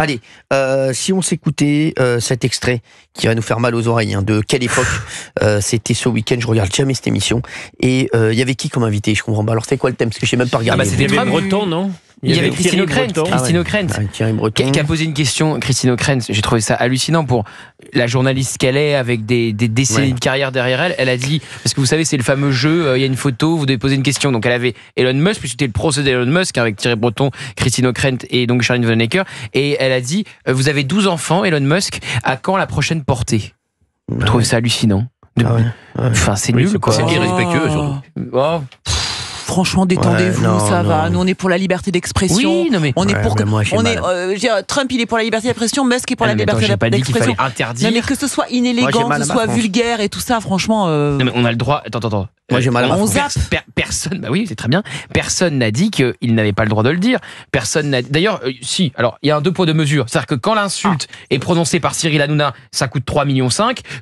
Allez, si on s'écoutait cet extrait qui va nous faire mal aux oreilles, de quelle époque c'était ce week-end, je regarde jamais cette émission, et il y avait qui comme invité, je comprends pas, alors c'était quoi le thème, parce que je sais même pas regarder. C'était Breton, non? Il y avait Christine O'Krent, Thierry Breton. qui a posé une question. Christine O'Krent, j'ai trouvé ça hallucinant pour la journaliste qu'elle est, avec des décennies de carrière derrière elle. Elle a dit, parce que vous savez, c'est le fameux jeu, il y a une photo, vous devez poser une question. Donc elle avait Elon Musk, puis c'était le procès d'Elon Musk avec Thierry Breton, Christine O'Krent et donc Charline Vanhoenacker. Et elle a dit, vous avez 12 enfants, Elon Musk, à quand la prochaine portée? Je trouve ça hallucinant. Enfin, c'est nul, quoi. C'est irrespectueux, surtout. Franchement, détendez-vous, ça va. Nous, on est pour la liberté d'expression. Oui, non mais on est pour. Moi, Trump, il est pour la liberté d'expression. Musk est pour la liberté j'ai pas dit qu'il d'expression. fallait interdire. Non, mais que ce soit inélégant, que ce soit vulgaire et tout ça, franchement. Non, mais on a le droit. Attends. Moi, j'ai mal à ma on France. zappe. Personne, bah oui, c'est très bien. Personne n'a dit qu'il n'avait pas le droit de le dire. Personne n'a. D'ailleurs, si. Alors, il y a un 2 poids 2 mesures. C'est-à-dire que quand l'insulte est prononcée par Cyril Hanouna, ça coûte 3,5 millions.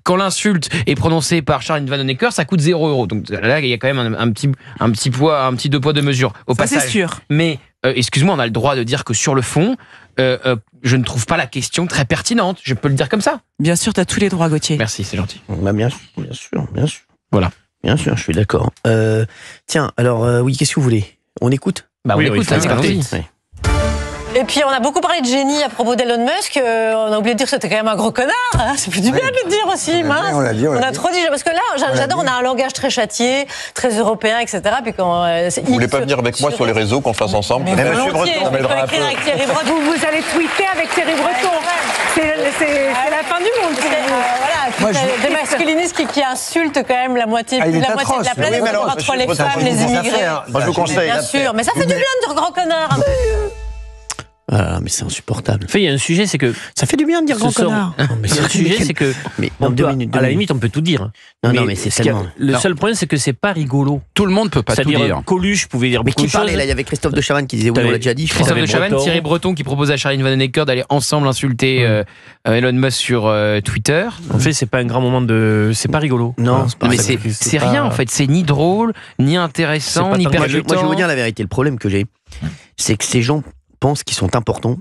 Quand l'insulte est prononcée par Charline Vanhoenacker, ça coûte 0 €. Donc là, il y a quand même un petit poids, un petit 2 poids 2 mesures au passage. C'est sûr. Mais excuse-moi, on a le droit de dire que sur le fond, je ne trouve pas la question très pertinente. Je peux le dire comme ça. Bien sûr, t'as tous les droits, Gauthier. Merci, c'est gentil. Bah, bien sûr. Voilà. Bien sûr, je suis d'accord. Tiens, alors, oui, qu'est-ce que vous voulez? On écoute? Bah on écoute, allons-y. Ouais. Et puis on a beaucoup parlé de génie à propos d'Elon Musk. On a oublié de dire que c'était quand même un gros connard. Hein. Ça fait du bien de le dire aussi, mince. On a trop dit. Parce que là, j'adore, on a un langage très châtié, très européen, etc. Puis quand, vous voulez pas venir avec moi sur les réseaux qu'on le fasse ensemble? Mais Monsieur volontiers, Breton, on peut écrire avec Thierry Breton. Vous allez tweeter avec Thierry Breton. C'est la fin du monde. Voilà, des masculinistes qui insultent quand même la moitié de la planète. Entre les femmes, les immigrés. Moi, je vous conseille. Bien sûr, mais ça fait du bien de dire grand connard. Ah, mais c'est insupportable. Il y a un sujet, c'est que. Ça fait du bien de dire grand connard. Il y a un sujet, c'est que. Mais à la limite, on peut tout dire. Non, mais c'est tellement. Le seul problème, c'est que c'est pas rigolo. Tout le monde peut pas tout dire. C'est-à-dire, Coluche pouvait dire Mais beaucoup qui de choses. parlait là? Il y avait Christophe de Chavannes qui disait oui, on l'a déjà dit. Christophe de Chavannes, Breton. Thierry Breton qui propose à Charline Vanhoenacker d'aller ensemble insulter Elon Musk sur Twitter. En fait, c'est pas un grand moment de. C'est pas rigolo. Non, c'est pas Mais rigolo. c'est rien en fait. C'est ni drôle, ni intéressant, ni Moi, je percutant. vais vous dire la vérité. Le problème que j'ai, c'est que ces gens pensent qu'ils sont importants.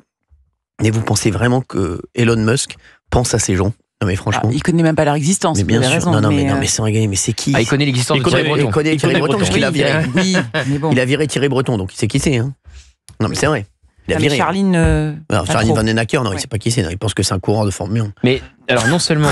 Et vous pensez vraiment que Elon Musk pense à ces gens? Non mais franchement. Il connaît même pas leur existence. Mais bien sûr. Raison, mais c'est un gars, mais c'est qui? Il connaît l'existence de Thierry Breton. Il connaît Thierry Breton parce qu'il a viré. Oui, mais bon. Il a viré Thierry Breton, donc il sait qui c'est. Hein. Non mais c'est vrai. Il a viré. Charline. Charline Vanhoenacker, non, il sait pas qui c'est. Il pense que c'est un coureur de Formule 1. Mais alors non seulement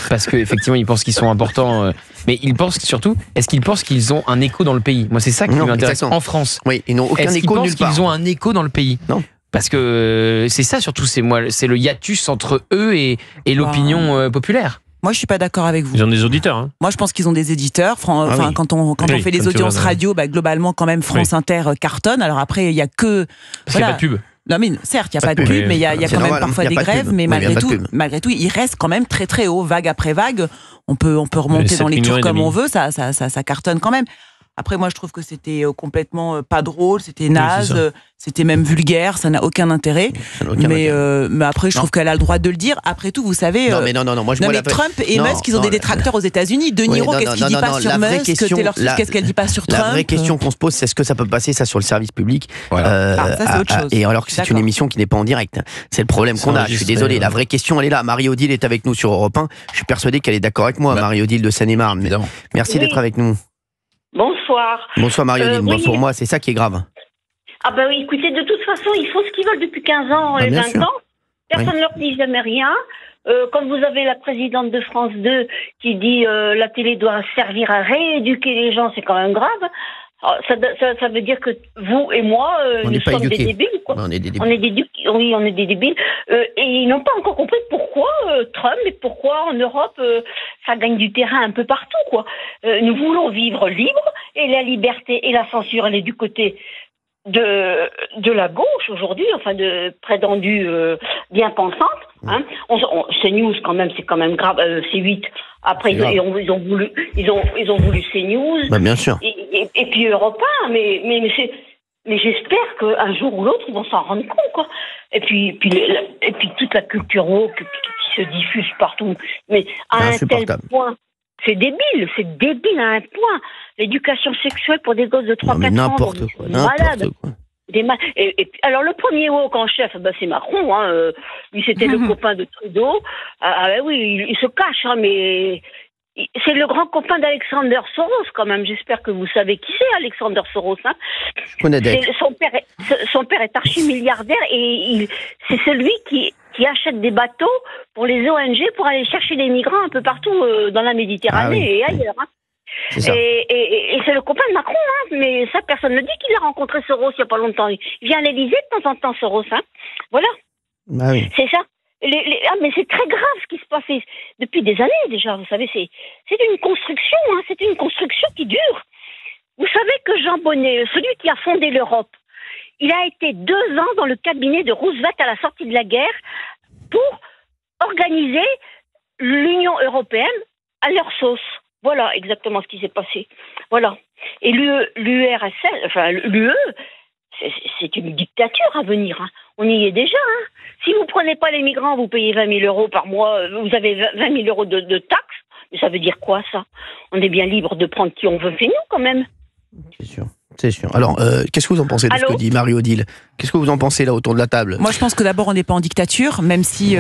parce qu'effectivement ils pensent qu'ils sont importants, mais ils pensent surtout, est-ce qu'ils pensent qu'ils ont un écho dans le pays? Moi c'est ça qui m'intéresse exactement. en France. Oui, ils n'ont aucun Est-ce qu'ils écho pensent nulle part. qu'ils ont un écho dans le pays? Non. Parce que c'est ça surtout, c'est le hiatus entre eux et l'opinion populaire. Moi, je suis pas d'accord avec vous. Ils ont des auditeurs. Hein. Moi, je pense qu'ils ont des éditeurs. oui. Quand on fait les audiences radio, globalement, quand même, France Inter cartonne. Alors après, il y a que. Parce qu'il n'y a pas de pub. Non, mais certes, il n'y a pas de pub, mais il y a quand même parfois des grèves. Mais malgré tout, il reste quand même très très haut, vague après vague. On peut remonter dans les tours comme on veut, ça cartonne quand même. Après, moi, je trouve que c'était complètement pas drôle, c'était naze, c'était même vulgaire, ça n'a aucun intérêt. Mais après, je trouve qu'elle a le droit de le dire. Après tout, vous savez. Non, moi, je vois Trump et Musk, ils ont des détracteurs aux États-Unis. De Niro, qu'est-ce qu'il dit pas sur Musk? Taylor Swift, qu'est-ce qu'elle dit pas sur Trump? La vraie question qu'on se pose, c'est est-ce que ça peut passer ça sur le service public? Ça, c'est autre chose. Et alors que c'est une émission qui n'est pas en direct. C'est le problème qu'on a. Je suis désolé. La vraie question, elle est là. Marie-Odile est avec nous sur Europe 1. Je suis persuadé qu'elle est d'accord avec moi, Marie-Odile de Seine-et-Marne. Merci d'être avec nous. Bonsoir. Bonsoir Marie-Odile. Oui. Pour moi, c'est ça qui est grave. Ah ben oui, écoutez, de toute façon, ils font ce qu'ils veulent depuis 15 ans, les 20 ans. Personne ne leur dit jamais rien. Quand vous avez la présidente de France 2 qui dit la télé doit servir à rééduquer les gens, c'est quand même grave. Alors, ça veut dire que vous et moi, nous sommes des débiles, quoi. On est des débiles. On est des débiles. Et ils n'ont pas encore compris pourquoi Trump et pourquoi en Europe ça gagne du terrain un peu partout, quoi. Nous voulons vivre libre et la liberté et la censure, elle est du côté de la gauche aujourd'hui, enfin de prétendue bien pensante. Hein. CNews quand même, c'est quand même grave. C8. Après ils ont voulu CNews. Bah, bien sûr. Et puis Europe 1, mais j'espère qu'un jour ou l'autre ils vont s'en rendre compte, quoi. Et puis toute la culture woke qui se diffuse partout. Mais à un tel point. C'est débile à un point. L'éducation sexuelle pour des gosses de 3-4 ans. N'importe quoi. Alors le premier woke en chef, c'est Macron. Hein, lui, c'était le copain de Trudeau. Oui, il se cache, hein, mais c'est le grand copain d'Alexander Soros quand même. J'espère que vous savez qui c'est, Alexander Soros. Hein. Son père est archi-milliardaire et c'est celui qui achète des bateaux pour les ONG pour aller chercher des migrants un peu partout dans la Méditerranée et ailleurs. Hein. Et c'est le copain de Macron, hein, mais ça, personne ne dit qu'il a rencontré Soros il n'y a pas longtemps. Il vient à l'Élysée de temps en temps, Soros. Hein. Voilà. Ah oui. C'est ça. Mais c'est très grave ce qui se passe depuis des années déjà. Vous savez, c'est une construction. Hein, c'est une construction qui dure. Vous savez que Jean Bonnet, celui qui a fondé l'Europe, il a été 2 ans dans le cabinet de Roosevelt à la sortie de la guerre pour organiser l'Union européenne à leur sauce. Voilà exactement ce qui s'est passé. Voilà. Et l'URSS, enfin l'UE, c'est une dictature à venir. Hein. On y est déjà. Hein. Si vous prenez pas les migrants, vous payez 20 000 euros par mois, vous avez 20 000 euros de taxes. Mais ça veut dire quoi, ça? On est bien libre de prendre qui on veut chez nous, quand même. C'est sûr. C'est sûr. Alors, qu'est-ce que vous en pensez de ce que dit Marie-Odile? Qu'est-ce que vous en pensez là autour de la table? Moi, je pense que d'abord, on n'est pas en dictature, même si.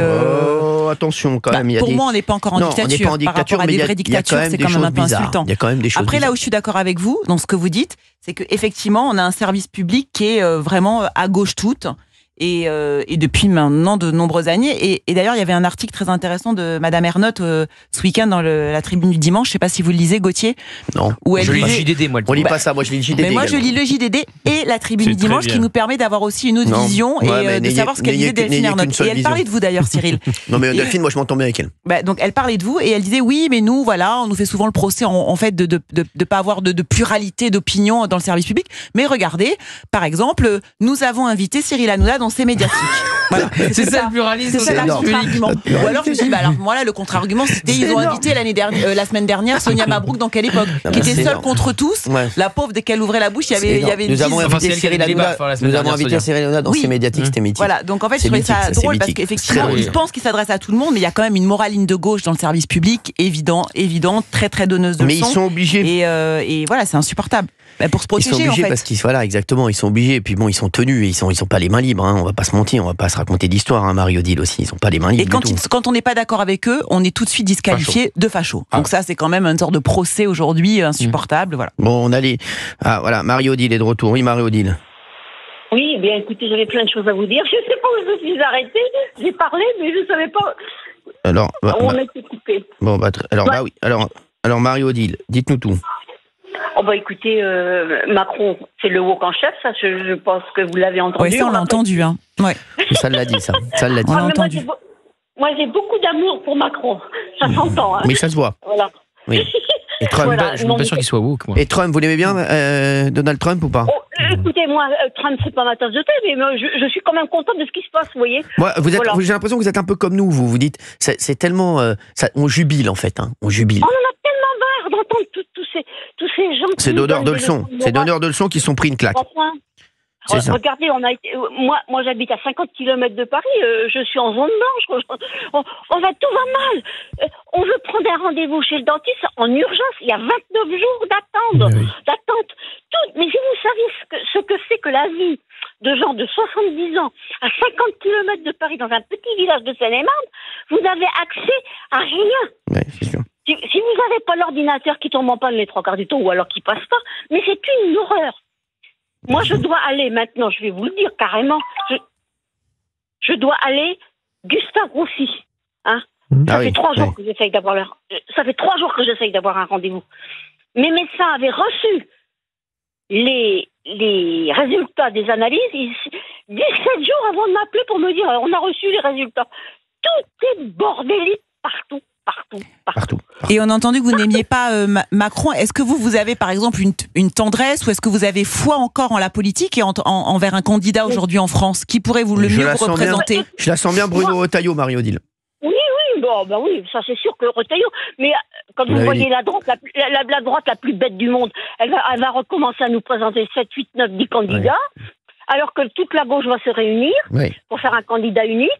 Attention, quand même. Pour moi, on n'est pas encore en dictature. On n'est pas en dictature, par rapport à des vraies dictatures, c'est quand même un peu insultant. Il y a quand même des choses Après, là où je suis d'accord avec vous, dans ce que vous dites, c'est qu'effectivement, on a un service public qui est vraiment à gauche toute. Et depuis maintenant de nombreuses années. Et d'ailleurs, il y avait un article très intéressant de Madame Ernotte ce week-end dans la Tribune du Dimanche. Je ne sais pas si vous le lisez, Gauthier. Non. Je lis le JDD, moi. On lit pas ça. Moi, je lis le JDD. Mais moi, je lis le JDD et la Tribune du Dimanche, qui nous permet d'avoir aussi une autre vision et de savoir ce qu'elle disait Delphine Ernotte. Et elle parlait de vous d'ailleurs, Cyril. Non, mais Delphine, moi, je m'entends bien avec elle. Donc, elle parlait de vous et elle disait oui, mais nous, voilà, on nous fait souvent le procès en fait de pas avoir de pluralité d'opinion dans le service public. Mais regardez, par exemple, nous avons invité Cyril Hanouna dans ses médiatiques. Voilà. C'est ça le pluralisme. C'est ça le contre-argument. Ou alors je me dis, moi là, le contre-argument, c'était ils ont invité la semaine dernière Sonia Mabrouk dans Quelle Époque, qui était seule contre tous. Ouais. La pauvre, dès qu'elle ouvrait la bouche, il y avait nous avons invité Cyril Hanouna dans ses médiatiques, c'était mythique. Voilà, donc en fait, je trouvais ça drôle parce qu'effectivement, je pense qu'il s'adresse à tout le monde, mais il y a quand même une morale ligne de gauche dans le service public, évidente, très très donneuse de leçons. Mais ils sont obligés. Et voilà, c'est insupportable. Pour se protéger, ils sont obligés en fait. Parce qu'ils exactement, ils sont obligés. Et puis bon, ils sont tenus, ils sont pas les mains libres. Hein, on va pas se mentir, on va pas se raconter d'histoire. Hein, Marie-Odile aussi, ils sont pas les mains libres. Et quand on n'est pas d'accord avec eux, on est tout de suite disqualifié de facho. Donc ça, c'est quand même une sorte de procès aujourd'hui insupportable. Voilà. Bon, on allait. Voilà, Marie-Odile est de retour. Oui, Marie-Odile. Oui, bien écoutez, j'avais plein de choses à vous dire. Je sais pas où je me suis arrêtée. J'ai parlé, mais je savais pas. Alors, on a été coupé. Bon, oui. Alors, Marie-Odile, dites-nous tout. Écoutez, Macron, c'est le woke en chef, ça, je pense que vous l'avez entendu. Oui, ça, on l'a entendu, hein. Ouais. Ça l'a dit, ça. Ça l'a dit. On l'a entendu. Moi, j'ai beaucoup d'amour pour Macron. Ça s'entend, hein. Mais ça se voit. Voilà. Oui. Et Trump, je suis pas sûr qu'il soit woke, moi. Et Trump, vous l'aimez bien, Donald Trump, ou pas? Écoutez, moi, Trump, c'est pas ma tasse de thé, mais moi, je suis quand même contente de ce qui se passe, vous voyez. J'ai l'impression que vous êtes un peu comme nous, vous dites, c'est tellement... on jubile, en fait, hein. On jubile. On en a tellement marre d'entendre tous ces gens... C'est donneurs de leçons. C'est donneurs de leçons qui sont pris une claque. Regardez, moi j'habite à 50 km de Paris, je suis en zone blanche, tout va mal. On veut prendre un rendez-vous chez le dentiste en urgence, il y a 29 jours d'attente. Mais si vous savez ce que c'est que la vie de gens de 70 ans à 50 km de Paris dans un petit village de Seine-et-Marne, vous avez accès à rien. Oui, c'est sûr. Si vous n'avez pas l'ordinateur qui tombe en panne les 3 quarts du temps ou alors qui passe pas, mais c'est une horreur. Moi, je dois aller maintenant, je vais vous le dire carrément, je dois aller Gustave Roussy. Hein. Ça fait 3 jours que j'essaye d'avoir un rendez-vous. Mes médecins avaient reçu les résultats des analyses 17 jours avant de m'appeler pour me dire on a reçu les résultats. Tout est bordélique partout. Et on a entendu que vous n'aimiez pas Macron. Est-ce que vous avez par exemple une tendresse ou est-ce que vous avez foi encore en la politique et envers un candidat aujourd'hui en France qui pourrait le mieux vous représenter? Je la sens bien Bruno Retailleau, Marie-Odile. Oui, oui, ça c'est sûr que Retailleau. Mais quand vous voyez la droite la plus bête du monde, elle va recommencer à nous présenter 7, 8, 9, 10 candidats. Ouais. Alors que toute la gauche va se réunir pour faire un candidat unique.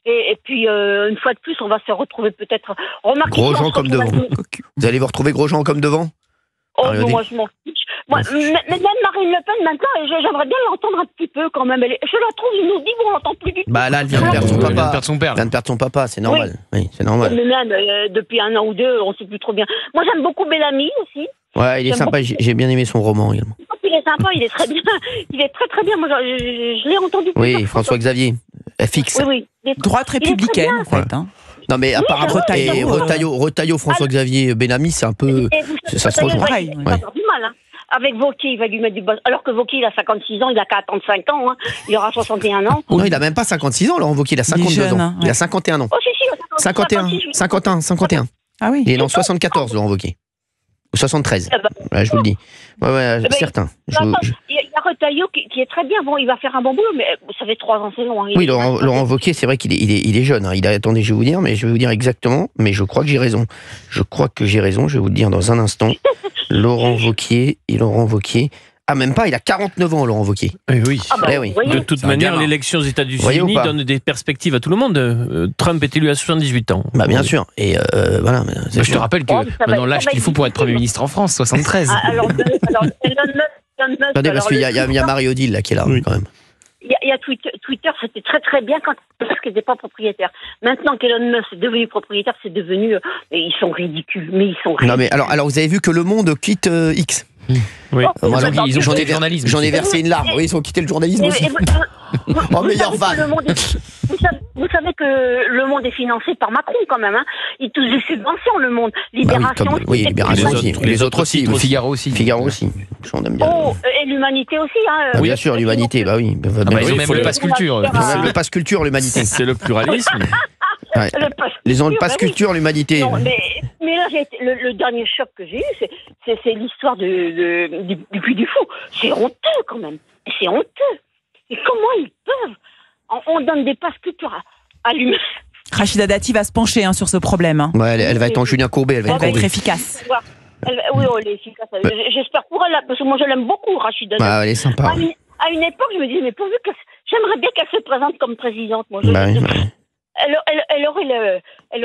Et puis, une fois de plus, on va se retrouver peut-être... Grosjean comme devant. Vous allez vous retrouver Grosjean comme devant? Moi, je m'en fiche. Moi, même Marine Le Pen, maintenant, j'aimerais bien l'entendre un petit peu quand même. Je la trouve inaudible, on l'entend plus du tout. Bah là, elle vient de perdre son papa. Elle vient de perdre son papa, c'est normal. Oui, c'est normal. Mais même depuis 1 an ou 2, on ne sait plus trop bien. Moi, j'aime beaucoup Bellamy aussi. Ouais, il est sympa. J'ai bien aimé son roman également. Il est sympa, il est très bien. Il est très très bien. Moi, je l'ai entendu. Oui, François-Xavier. FX. Oui. Droite républicaine, en fait. Hein. Non, mais apparemment, Retailleau, François-Xavier, Bellamy, c'est un peu. Ça se rejoint. Il va avoir du mal. Avec Wauquiez, il va lui mettre du bas. Alors que Wauquiez, il a 56 ans, il a qu'à attendre 5 ans. Il aura 61 ans. Non, il a même pas 56 ans, Laurent Wauquiez, il a 52 ans. Il a 51 ans. Oh, si, 51. Ah oui. Il est en 74, Laurent Wauquiez. Ou 73. Je vous le dis. Certain. Il y a Retailleau qui est très bien. Bon, il va faire un bon boulot, mais ça fait 3 ans, c'est long. Oui, Laurent Wauquiez, c'est vrai qu'il est jeune. Attendez, je vais vous dire, mais je vais vous dire exactement. Mais je crois que j'ai raison. Je vais vous le dire dans un instant. Laurent Wauquiez. Ah, même pas, il a 49 ans, Laurent Wauquiez. Oui. De toute manière, l'élection aux États-Unis donne des perspectives à tout le monde. Trump est élu à 78 ans. Bah, bien sûr. Et voilà. Je te rappelle que maintenant, l'âge qu'il faut pour être Premier ministre en France, 73. Attendez, parce qu'il y a Marie-Odile là, qui est là, quand même. Il y a Twitter, c'était très très bien quand Musk n'était pas propriétaire. Maintenant qu'Elon Musk est devenu propriétaire, c'est devenu... ils sont ridicules, Non, mais alors vous avez vu que Le Monde quitte X. Oui. Ils ont changé le journalisme. J'en ai versé une larme. Oui, ils ont quitté le journalisme aussi. Meilleur van. Vous savez que Le Monde est financé par Macron quand même. Il touche des subventions, Le Monde. Libération aussi. Libération aussi. Les autres aussi. Figaro aussi. On aime bien. Et l'Humanité aussi. Bien sûr, l'Humanité. Bah oui. Ils ont même le passe culture. Le passe culture, l'Humanité. C'est le pluralisme. Les ont le passe culture, l'Humanité. Mais là, le dernier choc que j'ai eu, c'est l'histoire du Puy du Fou. C'est honteux quand même. C'est honteux. Et comment ils peuvent? On donne des passes culture à l'humain. Rachida Dati va se pencher sur ce problème. Hein. Ouais, elle va être en Julien Courbet. Elle va être efficace. Oui, elle est efficace. J'espère pour elle, parce que moi je l'aime beaucoup, Rachida Dati. Elle est sympa. À une époque, je me disais, mais pourvu que j'aimerais bien qu'elle se présente comme présidente. Moi, elle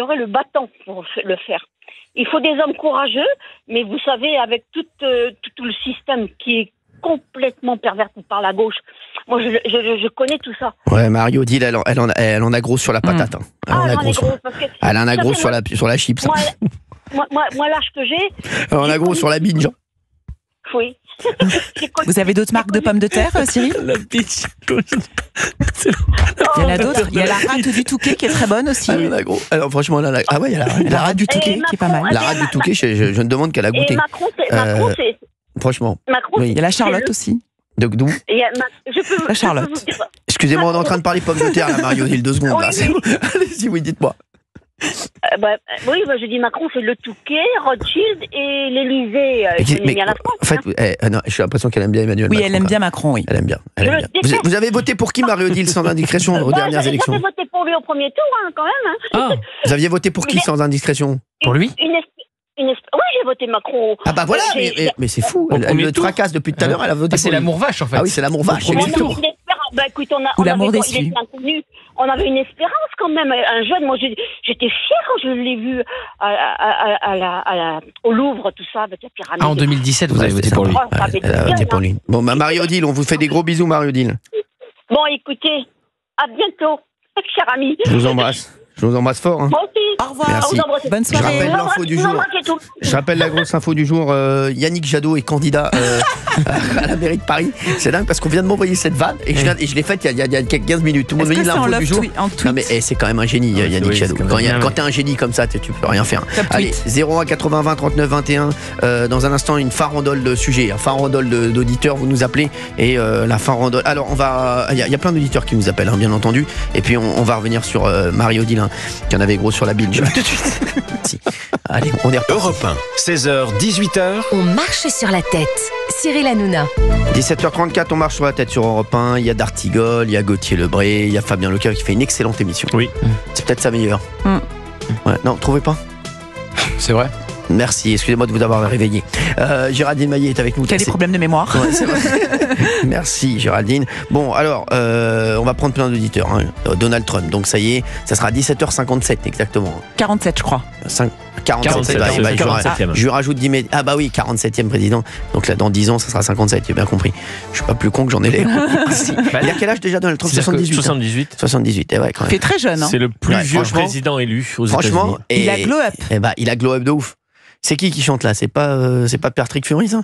aurait le bâton pour le faire. Il faut des hommes courageux, mais vous savez, avec tout le système qui est complètement perverti par la gauche. Moi, je connais tout ça. Ouais, Marie-Odile, elle en a gros sur la patate. Elle en a gros sur la chips. Moi, l'âge que j'ai... Elle en a gros sur la binge. Oui. Vous avez d'autres marques de pommes de terre, Cyril? La binge. Il y en a d'autres. Il y a la rate du Touquet qui est très bonne aussi. Alors franchement, il y a la rate du Touquet qui est pas mal. La rate du Touquet, je ne demande qu'elle a goûté. Et Macron, c'est... Franchement. Macron, il y a la Charlotte aussi. D'où? La Charlotte. Excusez-moi, on est en train de parler pommes de terre, là, Marie-Odile, 2 secondes. Là. Allez-y, oui, dites-moi. Je dis Macron, c'est le Touquet, Rothschild et l'Élysée. Il y a la France. En fait, non, j'ai l'impression qu'elle aime bien Emmanuel Macron. Oui, elle aime bien Macron, oui. Elle aime bien. Vous avez voté pour qui, Marie-Odile, sans indiscrétion, aux dernières élections? J'avais voté pour lui au premier tour, quand même. Vous aviez voté pour qui, sans indiscrétion? Pour lui? Oui, j'ai voté Macron. Ah bah voilà, mais c'est fou. Elle le tracasse depuis tout à l'heure, elle a voté pour c'est l'amour vache, en fait. Ah oui, c'est l'amour vache. Ou l'amour déçu. On avait une espérance quand même. Un jeune, moi j'étais fière quand je l'ai vu au Louvre, tout ça, avec la pyramide. En 2017, vous avez voté pour lui. Elle a voté pour lui. Bon, Marie-Odile, on vous fait des gros bisous, Marie-Odile. Bon, écoutez, à bientôt, cher ami. Je vous embrasse. Je vous embrasse fort. Moi aussi. Au revoir. Merci. Bonne soirée. Je rappelle l'info du jour. Je rappelle la grosse info du jour. Yannick Jadot est candidat à la mairie de Paris. C'est dingue parce qu'on vient de m'envoyer cette vanne et je l'ai faite il y a 15 minutes. Tout le monde me dit l'info du jour. Non mais c'est quand même un génie, Yannick Jadot. Quand t'es un génie comme ça, tu peux rien faire. Allez, 01 80 20 39 21. Dans un instant, une farandole de sujets, un farandole d'auditeurs. Vous nous appelez et la farandole. Alors il y a plein d'auditeurs qui nous appellent, bien entendu. Et puis on va revenir sur Marie-Odile. Qui en avait gros sur la binge. Tout de suite. Si. Allez, on est reparti. Europe 1, 16h, 18h. On marche sur la tête. Cyril Hanouna. 17h34, on marche sur la tête sur Europe 1. Il y a D'Artigol, il y a Gauthier Lebré, il y a Fabien Leclerc qui fait une excellente émission. Oui. C'est peut-être sa meilleure. Ouais, non, vous trouvez pas? C'est vrai. Merci, excusez-moi de vous avoir réveillé. Géraldine Maillet est avec nous. Quel est le problème de mémoire? Ouais, c'est vrai. Merci Géraldine. Bon, alors, on va prendre plein d'auditeurs. Donald Trump, donc ça y est, ça sera 17h57 exactement. 47, je crois. 47, je lui rajoute 10 mètres. Ah bah oui, 47e président. Donc là, dans 10 ans, ça sera 57, j'ai bien compris. Je suis pas plus con que j'en ai l'air. Il a quel âge déjà Donald Trump? 78. 78, ouais, quand même. Il est très jeune. Hein. C'est le plus vieux président élu aux États-Unis. Franchement, il a glow up. Il a glow up de ouf. C'est qui chante là? C'est pas Patrick Fury, ça?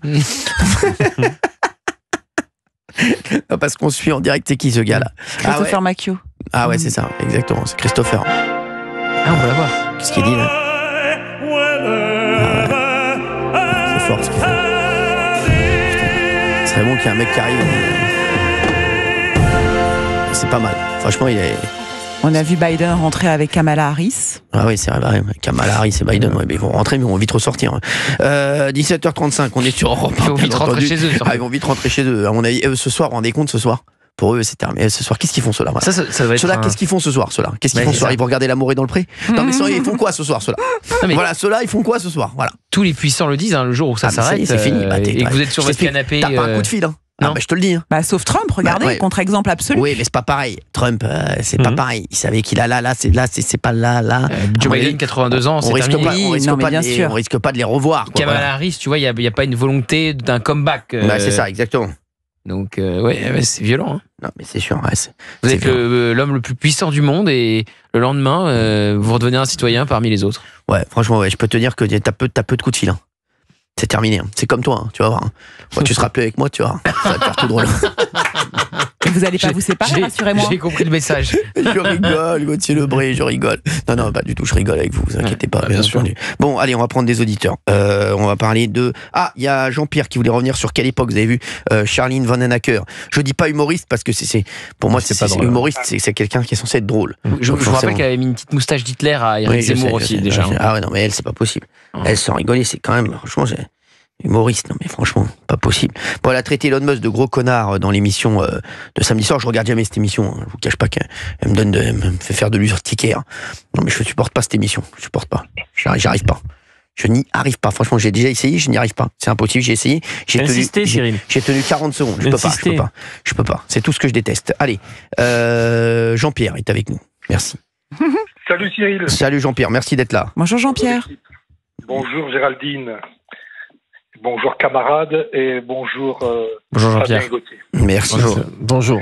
Parce qu'on suit en direct, c'est qui ce gars-là? Christopher Macchio. Ah ouais, c'est ça, exactement, c'est Christopher. Ah, on va la voir. Qu'est-ce qu'il dit là? C'est fort ce qu'il fait. C'est bon qu'il y a un mec qui arrive. C'est pas mal. Franchement, il est. On a vu Biden rentrer avec Kamala Harris. Ah oui, c'est vrai, Kamala Harris et Biden, mais ils vont rentrer, mais ils vont vite ressortir. 17h35, on est sur Europe. Ils vont vite rentrer chez eux. Ils vont vite rentrer chez eux. À mon avis, ce soir, rendez compte, ce soir. Pour eux, c'est terminé. Ce soir, qu'est-ce qu'ils font, ceux-là? Ça va être qu'est-ce qu'ils font ce soir, ceux-là? Qu'est-ce qu'ils font ce soir? Ils vont regarder L'amour est dans le pré? Non, mais ils font quoi ce soir, ceux-là? Voilà, ceux-là, ils font quoi ce soir? Voilà. Tous les puissants le disent, le jour où ça s'arrête. C'est fini. Et que vous êtes sur votre canapé. T'as pas un coup de fil, hein? Non, mais je te le dis. Sauf Trump, regardez, contre-exemple absolu. Oui, mais c'est pas pareil. Trump, c'est pas pareil. Il savait qu'il a c'est pas là. Joe Biden, 82 ans, c'est terminé. On risque pas de les revoir. Kamala Harris, tu vois, il n'y a pas une volonté d'un comeback. C'est ça, exactement. Donc, ouais, c'est violent. Hein. Non, mais c'est sûr. Vous êtes l'homme le plus puissant du monde et le lendemain, vous redevenez un citoyen parmi les autres. Ouais, franchement, je peux te dire que t'as peu de coups de fil. Hein. C'est terminé. C'est comme toi, tu vas voir. Quand tu seras plus avec moi, tu vois. Ça va te faire tout drôle. Vous n'allez pas vous séparer, rassurez-moi. J'ai compris le message. Je rigole, Gauthier Lebré, je rigole. Non, pas du tout, je rigole avec vous, vous inquiétez pas. Bien sûr. Bon, allez, on va prendre des auditeurs. On va parler de... Ah, il y a Jean-Pierre qui voulait revenir sur quelle époque, vous avez vu Charline Vanhoenacker. Je dis pas humoriste parce que pour moi, c'est pas drôle. Humoriste, c'est quelqu'un qui est censé être drôle. Je vous rappelle qu'elle avait mis une petite moustache d'Hitler à Éric Zemmour aussi, déjà. Ah ouais, non, mais elle, c'est pas possible. Elle, sans rigoler, c'est quand même... Franchement, humoriste, non mais franchement, pas possible. Bon, elle a traité Elon Musk de gros connard dans l'émission de samedi soir. Je regarde jamais cette émission. Je vous cache pas qu'elle me fait faire de l'urticaire. Non mais je supporte pas cette émission. Je supporte pas. J'arrive pas. Je n'y arrive pas. Franchement, j'ai déjà essayé, je n'y arrive pas. C'est impossible. J'ai essayé. J'ai tenu 40 secondes. Je peux pas. C'est tout ce que je déteste. Allez, Jean-Pierre est avec nous. Merci. Salut Cyril. Salut Jean-Pierre. Merci d'être là. Bonjour Jean-Pierre. Bonjour Géraldine. Bonjour camarades et bonjour Jean-Pierre. Merci. Bonjour.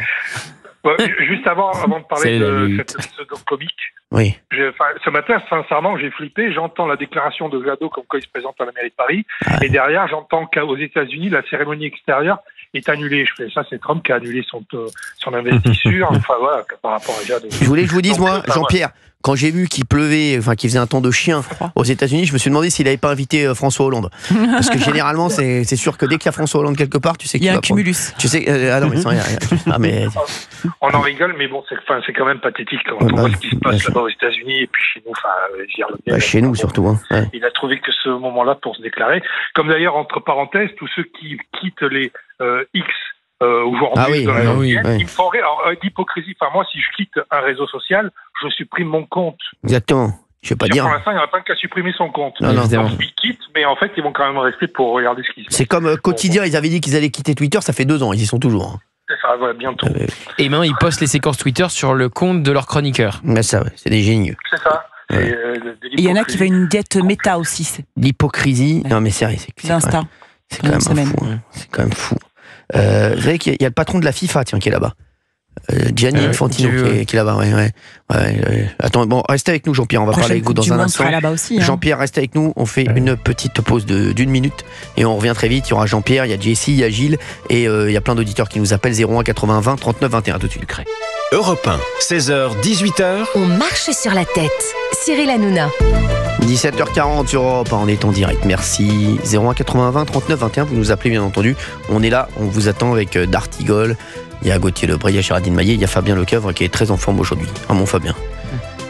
Juste avant de parler de cette pseudo-comique, oui. Ce matin, sincèrement, j'ai flippé. J'entends la déclaration de Jadot comme quoi il se présente à la mairie de Paris. Et derrière, j'entends qu'aux États-Unis, la cérémonie extérieure est annulée. Je fais ça, c'est Trump qui a annulé son investiture. Enfin voilà, par rapport à Jadot. Je voulais que je vous dise, moi, Jean-Pierre, quand j'ai vu qu'il pleuvait, qu'il faisait un temps de chien aux États-Unis, je me suis demandé s'il n'avait pas invité François Hollande. Parce que généralement, c'est sûr que dès qu'il y a François Hollande quelque part, tu sais qu'il y a un cumulus. Tu sais, non, mais sans rien. On en rigole, mais bon, c'est quand même pathétique quand on voit ce qui se passe là-bas aux États-Unis et puis chez nous. Chez nous surtout. Hein. Il a trouvé que ce moment-là pour se déclarer. Comme d'ailleurs, entre parenthèses, tous ceux qui quittent les X. Aujourd'hui, ils me font rire. Alors, d'hypocrisie. Enfin, moi, si je quitte un réseau social, je supprime mon compte. Exactement. Je vais pas dire. Pour l'instant, il n'y en a pas qu'à supprimer son compte. Non. Ils quittent, mais en fait, ils vont quand même rester pour regarder ce qui se passe. C'est comme Quotidien, ils avaient dit qu'ils allaient quitter Twitter, ça fait 2 ans, ils y sont toujours. Hein. C'est ça, ouais, bientôt. Et maintenant, ils postent les séquences Twitter sur le compte de leur chroniqueur. Mais ça, c'est des génies. C'est ça. Il y en a qui veulent une diète méta aussi. L'hypocrisie. Non, mais sérieux, c'est Insta. C'est quand même fou. C'est quand même fou. Vous savez qu'il y a le patron de la FIFA, qui est là-bas. Gianni Infantino qui est là-bas. Ouais. Attends, bon, restez avec nous, Jean-Pierre. On va parler avec vous dans un instant. Aussi, hein. Jean-Pierre, restez avec nous. On fait une petite pause d'1 minute et on revient très vite. Il y aura Jean-Pierre, il y a Jessie, il y a Gilles et il y a plein d'auditeurs qui nous appellent 01 80 20 39 21. Tout de suite. Europe 1, 16h, 18h. On marche sur la tête. Cyril Hanouna. 17h40 sur Europe, on est en direct, merci. 01 80 20 39 21, vous nous appelez bien entendu. On est là, on vous attend avec Dartigol. Il y a Gauthier Lebré, il y a Géraldine Maillet, il y a Fabien Lecoeuvre qui est très en forme aujourd'hui. Ah mon Fabien,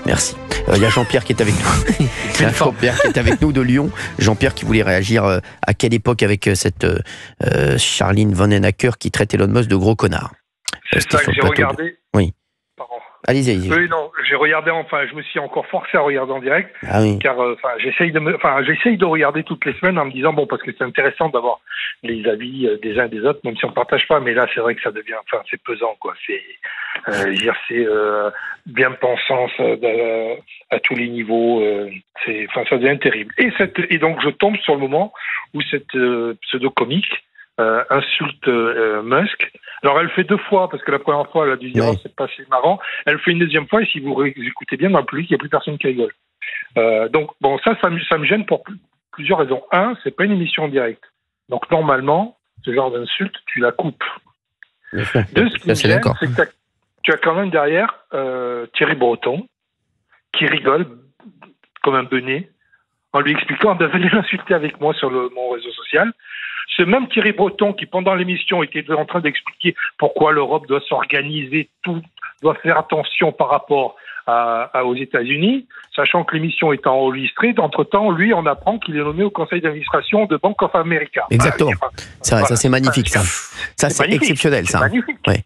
merci. Il y a Jean-Pierre qui est avec nous. Il y a Jean-Pierre qui est avec nous de Lyon. Jean-Pierre qui voulait réagir à quelle époque avec cette Charline Vanhoenacker qui traite Elon Musk de gros connard. C'est ça que j'ai regardé. Oui. Allez-y. Oui, non, je me suis encore forcé à regarder en direct, car j'essaye de regarder toutes les semaines en me disant parce que c'est intéressant d'avoir les avis des uns et des autres, même si on partage pas, mais là c'est vrai que ça devient, c'est pesant, quoi. C'est bien pensant à tous les niveaux, ça devient terrible. Et donc je tombe sur le moment où cette pseudo-comique insulte Musk. Alors elle fait 2 fois, parce que la première fois elle a dû dire c'est pas assez marrant. Elle fait une deuxième fois, et si vous écoutez bien dans le public, il n'y a plus personne qui rigole. Donc ça me gêne pour plusieurs raisons. Un, c'est pas une émission en direct. Donc normalement, ce genre d'insulte, tu la coupes. Deux, ce qui me gêne, c'est que tu as quand même derrière Thierry Breton qui rigole comme un benet en lui expliquant de venir l'insulter avec moi sur mon réseau social. Ce même Thierry Breton qui, pendant l'émission, était en train d'expliquer pourquoi l'Europe doit s'organiser, doit faire attention par rapport aux États-Unis, sachant que l'émission est enregistrée. D'entre-temps, lui, on apprend qu'il est nommé au conseil d'administration de Bank of America. Exactement. C'est vrai, ça c'est magnifique, ça. Ça c'est exceptionnel, ça. C'est magnifique. Ouais.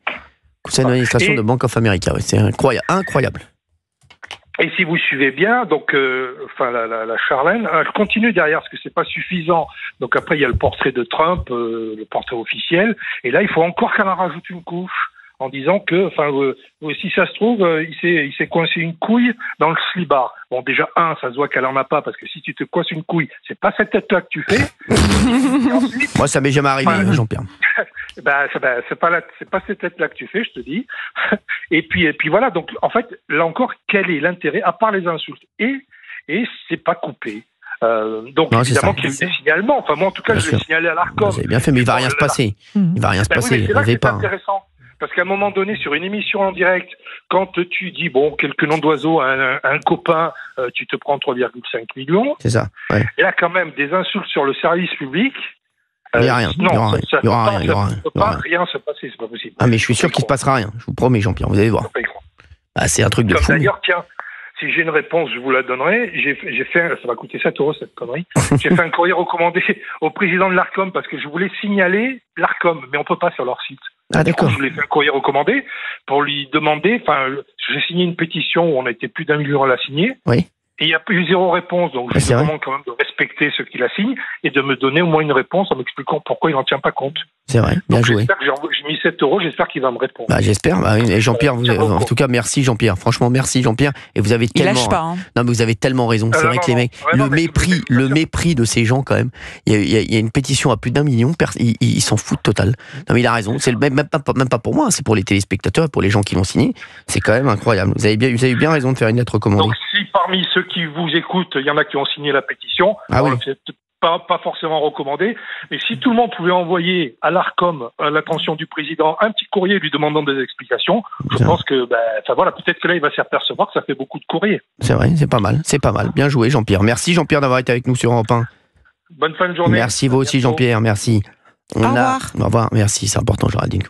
Conseil d'administration de Bank of America, c'est incroyable. Et si vous suivez bien, donc, la Charlène, elle continue derrière, parce que c'est pas suffisant. Donc après, il y a le portrait de Trump, le portrait officiel. Et là, il faut encore qu'elle en rajoute une couche, en disant que, si ça se trouve, il s'est coincé une couille dans le slibard. Bon, déjà, ça se voit qu'elle en a pas, parce que si tu te coinces une couille, c'est pas cette tête-là que tu fais. Ensuite, moi, ça m'est jamais arrivé, Jean-Pierre. C'est pas cette tête-là que tu fais, je te dis. Et puis voilà. Donc, en fait, là encore, quel est l'intérêt, à part les insultes? Et c'est pas coupé. Donc, non, évidemment qu'il y a eu des signalements. Enfin, moi, en tout cas, je l'ai signalé à l'Arcom. Vous avez bien fait, mais il va rien se passer. Il va rien se passer. C'est là que c'est intéressant. Parce qu'à un moment donné, sur une émission en direct, quand tu dis, quelques noms d'oiseaux à un copain, tu te prends 3,5 millions. C'est ça. Ouais. Et là, quand même, des insultes sur le service public. Il n'y a rien. Non, il n'y aura rien. Ça ne peut pas rien se passer, c'est pas possible. Ah, mais je suis sûr qu'il ne se passera rien. Je vous promets, Jean-Pierre, vous allez voir. C'est un truc de fou. D'ailleurs, tiens, si j'ai une réponse, je vous la donnerai. J'ai fait, ça va coûter 7 € cette connerie. J'ai fait un courrier recommandé au président de l'Arcom parce que je voulais signaler l'Arcom, mais on peut pas sur leur site. Ah, d'accord. Du coup, je lui ai fait un courrier recommandé pour lui demander, j'ai signé une pétition où on a été plus d'1 million à la signer. Oui. Et il n'y a eu 0 réponse, donc je lui demande quand même de respecter ceux qui la signent et de me donner au moins une réponse en m'expliquant pourquoi il n'en tient pas compte. C'est vrai, bien joué. J'ai mis 7 €, j'espère qu'il va me répondre. J'espère. Et Jean-Pierre, en tout cas, merci Jean-Pierre. Franchement, merci Jean-Pierre. Et vous avez tellement. Il lâche pas. Non, mais vous avez tellement raison. C'est vrai que les mecs, le mépris de ces gens quand même. Il y a une pétition à plus d'1 million. Ils s'en foutent total. Non, mais il a raison. C'est même pas pour moi. C'est pour les téléspectateurs, pour les gens qui l'ont signé. C'est quand même incroyable. Vous avez bien raison de faire une lettre recommandée. Donc, si parmi ceux qui vous écoutent, il y en a qui ont signé la pétition. Pas forcément recommandé, mais si tout le monde pouvait envoyer à l'Arcom, à l'attention du président, un petit courrier lui demandant des explications, je pense que, peut-être que là, il va s'y apercevoir que ça fait beaucoup de courriers. C'est vrai, c'est pas mal. Bien joué, Jean-Pierre. Merci, Jean-Pierre, d'avoir été avec nous sur Europe 1. Bonne fin de journée. Merci, vous aussi, Jean-Pierre. Merci. Au revoir. Merci, c'est important, Géraldine.